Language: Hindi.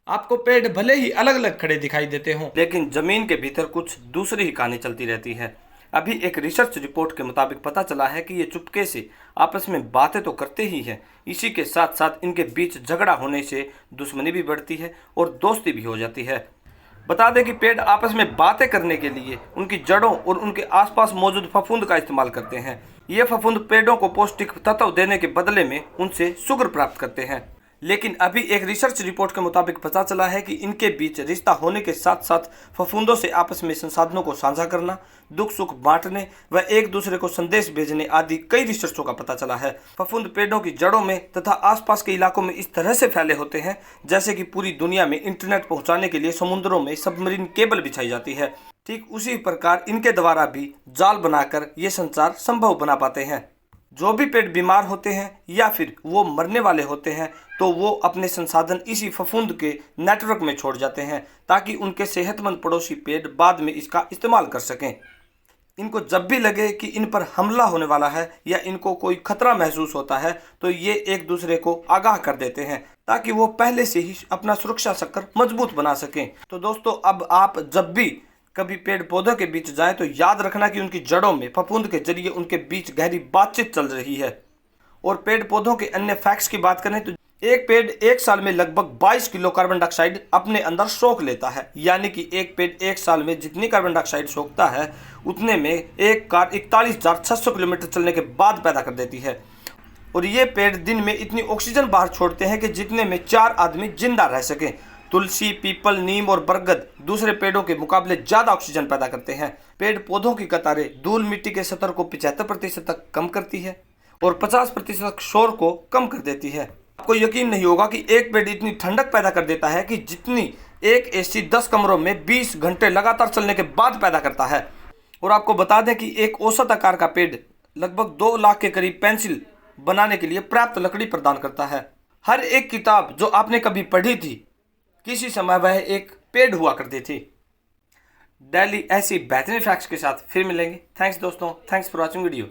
आपको पेड़ भले ही अलग अलग खड़े दिखाई देते हों, लेकिन जमीन के भीतर कुछ दूसरी ही कहानी चलती रहती है। अभी एक रिसर्च रिपोर्ट के मुताबिक पता चला है कि ये चुपके से आपस में बातें तो करते ही हैं, इसी के साथ साथ इनके बीच झगड़ा होने से दुश्मनी भी बढ़ती है और दोस्ती भी हो जाती है। बता दें कि पेड़ आपस में बातें करने के लिए उनकी जड़ों और उनके आसपास मौजूद फफूंद का इस्तेमाल करते हैं। ये फफूंद पेड़ों को पौष्टिक तत्व देने के बदले में उनसे शुक्र प्राप्त करते हैं। लेकिन अभी एक रिसर्च रिपोर्ट के मुताबिक पता चला है कि इनके बीच रिश्ता होने के साथ साथ फफूंदों से आपस में संसाधनों को साझा करना, दुख सुख बांटने व एक दूसरे को संदेश भेजने आदि कई रिसर्चों का पता चला है। फफूंद पेड़ों की जड़ों में तथा आसपास के इलाकों में इस तरह से फैले होते हैं जैसे कि पूरी दुनिया में इंटरनेट पहुंचाने के लिए समुद्रों में सबमरीन केबल बिछाई जाती है। ठीक उसी प्रकार इनके द्वारा भी जाल बनाकर ये संचार संभव बना पाते हैं। जो भी पेड़ बीमार होते हैं या फिर वो मरने वाले होते हैं तो वो अपने संसाधन इसी फफूंद के नेटवर्क में छोड़ जाते हैं ताकि उनके सेहतमंद पड़ोसी पेड़ बाद में इसका इस्तेमाल कर सकें। इनको जब भी लगे कि इन पर हमला होने वाला है या इनको कोई खतरा महसूस होता है तो ये एक दूसरे को आगाह कर देते हैं ताकि वो पहले से ही अपना सुरक्षा चक्र मजबूत बना सकें। तो दोस्तों, अब आप जब भी कभी पेड़ पौधों के बीच जाएं तो याद रखना कि उनकी जड़ों में फफूंद के जरिए उनके बीच गहरी बातचीत चल रही है। और पेड़ पौधों के अन्य फैक्ट्स की बात करें तो एक पेड़ एक साल में लगभग 22 किलो कार्बन डाइऑक्साइड अपने अंदर सोख लेता है, यानी कि एक पेड़ एक साल में जितनी कार्बन डाइऑक्साइड सोखता है उतने में एक कार 41,600 किलोमीटर चलने के बाद पैदा कर देती है। और ये पेड़ दिन में इतनी ऑक्सीजन बाहर छोड़ते हैं कि जितने में 4 आदमी जिंदा रह सकें। तुलसी, पीपल, नीम और बरगद दूसरे पेड़ों के मुकाबले ज्यादा ऑक्सीजन पैदा करते हैं। पेड़ पौधों की कतारें धूल मिट्टी के स्तर को 75% तक कम करती है और 50% शोर को कम कर देती है। आपको यकीन नहीं होगा कि एक पेड़ इतनी ठंडक पैदा कर देता है कि जितनी एक एसी 10 कमरों में 20 घंटे लगातार चलने के बाद पैदा करता है। और आपको बता दें कि एक औसत आकार का पेड़ लगभग 2 लाख के करीब पेंसिल बनाने के लिए पर्याप्त लकड़ी प्रदान करता है। हर एक किताब जो आपने कभी पढ़ी थी, किसी समय वह एक पेड़ हुआ करती थी। डेली ऐसी बेहतरीन फैक्ट्स के साथ फिर मिलेंगे। थैंक्स दोस्तों, थैंक्स फॉर वॉचिंग वीडियो।